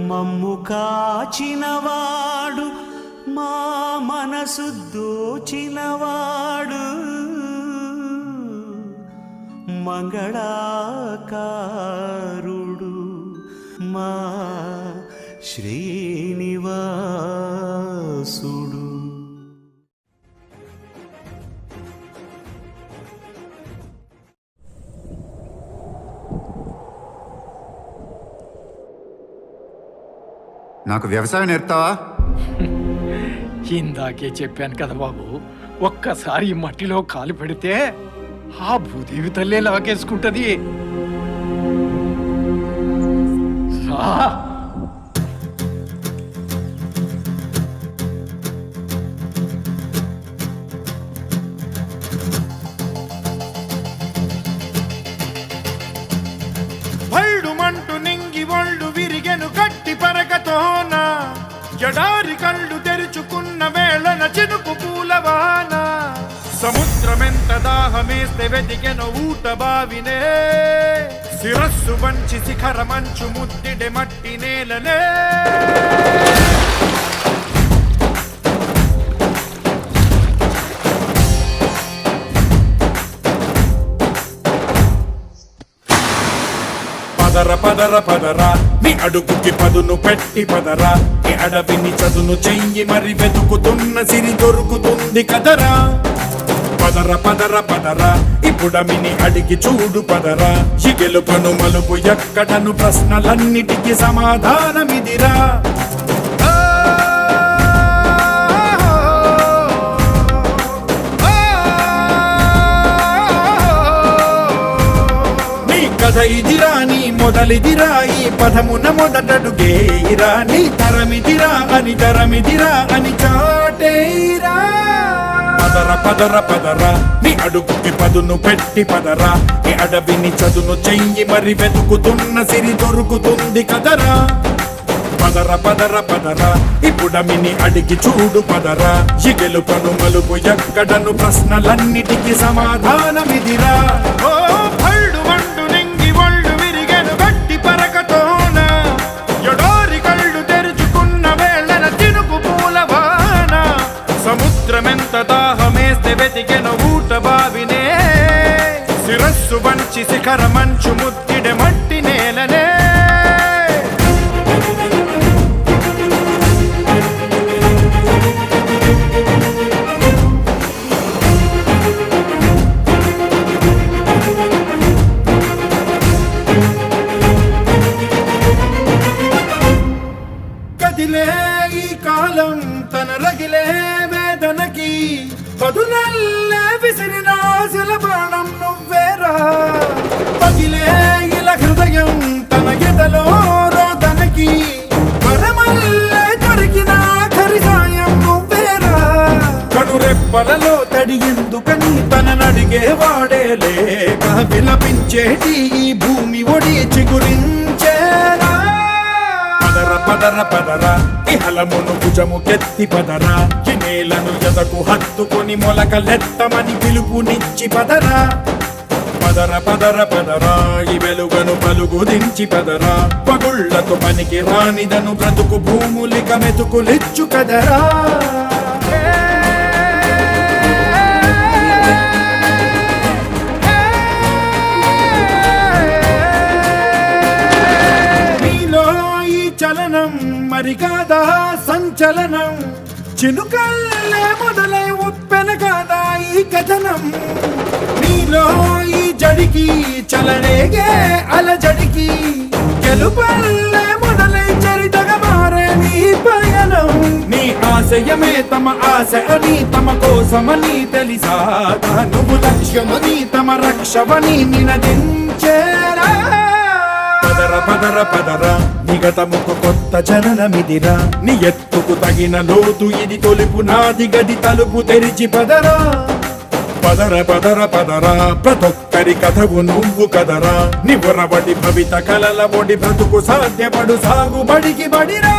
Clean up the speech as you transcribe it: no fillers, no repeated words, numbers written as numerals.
మమ్ము కాచినవాడు మా మనసు దోచినవాడు మంగళాకారుడు మా శ్రీనివాసుడు. నాకు వ్యవసాయం నేర్పుతావా? ఇందాకే చెప్పాను కదా బాబు, ఒక్కసారి ఈ మట్టిలో కాలు పెడితే ఆ భూదేవి తల్లే లాగేసుకుంటది. భైడుమంటూ నింగి ఒళ్ళు విరిగెను గట్టి పరకతోన, ఎడారి కళ్ళు తెరుచుకున్న వేళన చినుకు పూలవాన. సముద్రమెంత దాహమేస్తే వెతికెను ఊట బావినే, శిరస్సు వంచి శిఖర మంచు ముద్దిడె మట్టి నేలనే. పదర పదర పదరా నీ అడుగుకి పదును పెట్టి పదరా, ఈ అడవిని చదును చెయ్యి మరి వెతుకుతున్న సిరి దొరుకుతుంది కదరా. పదర పదర పదరా ఇప్పుడమిని అడిగి చూడు పదరా, ఈ గెలుపను మలుపు ఎక్కడను ప్రశ్నలన్నిటికీ సమాధానమిదిరా. కథ ఇదిరా నీ మొదలిదిరా, ఈ పదమున మొదటడుగేయిరా, నీ తరమిదిరా అని తరమిదిరా అని చాటేయిరా. పదర పదర పదరా నీ అడుగుకి పదును పెట్టి పదరా, ఈ అడవిని చదును చెయ్యి మరి వెతుకుతున్న సిరి దొరుకుతుంది కదరా. పదర పదర పదరా ఇప్పుడమిని అడిగి చూడు పదరా, ఈ గెలుపను మలుపు ఎక్కడను ప్రశ్నలన్నిటికీ సమాధానమిదిరా. ఓ భళ్ళు వండు నింగి ఒళ్ళు విరిగెను గట్టి పరకతోన, ఎడారి కళ్ళు తెరుచుకున్న వేళన చినుకు పూలవాన. సముద్రమెంత దాహమేస్తే వెతికెను ఊట బావినే, శిరస్సు వంచి శిఖర మంచు ముద్దిడె మట్టి నేలనే. కదిలే ఈ కాలం తన రగిలే వేదనకి, పదునల్లే విసిరిన ఆశల బాణం నువ్వేరా. పగిలే ఇలా హృదయం తన ఎదలో రోదనకి, పరమల్లే దొరికిన ఆఖరి సాయం నువ్వేరా. కనురెప్పలలో తడి ఎందుకని తననడిగేవాడే లేక, విలపించేటి ఈ భూమి ఒడి చిగురించేరా. పదర పదర పదరా ఇహలమును భుజము కెత్తి పదరా, ఈ నేలను ఎదకు హత్తుకొని మొలకలెత్తమని పిలుపునిచ్చి పదరా. పదర పదర పదరా ఈ వెలుగను పలుగు దించి పదరా, పగుళ్లకు పనికి రానిదను బ్రతుకు భూములిక మెతుకులిచ్చు కదరా. చలనం మరి కాదా సంచలనం, చినుకల్లే మొదలై ఉప్పెన కాదా ఈ కథనం. నీలో ఈ జడికి చలనేగే అలజడికి, గెలుపల్లే మొదలై చరితగా మారే నీ పయనం. నీ ఆశయమే తమ ఆశ అని తమ కోసమని తెలిసా, నువ్వు లక్ష్యమని తమ రక్షవని నినదించేరా. పదర పదర పదరా నిగతముకు కొత్త జననమిదిరా, నీ ఎత్తుకు తగిన లోతు ఇది తొలుపు నాది గది తలుపు తెరిచి పదరా. పదర పదర పదరా ప్రతొక్కరి కథవు నువ్వు కదరా, నివురబడి భవిత కలల ఒడి బ్రతుకు సాధ్యపడు సాగుబడికి బడిరా.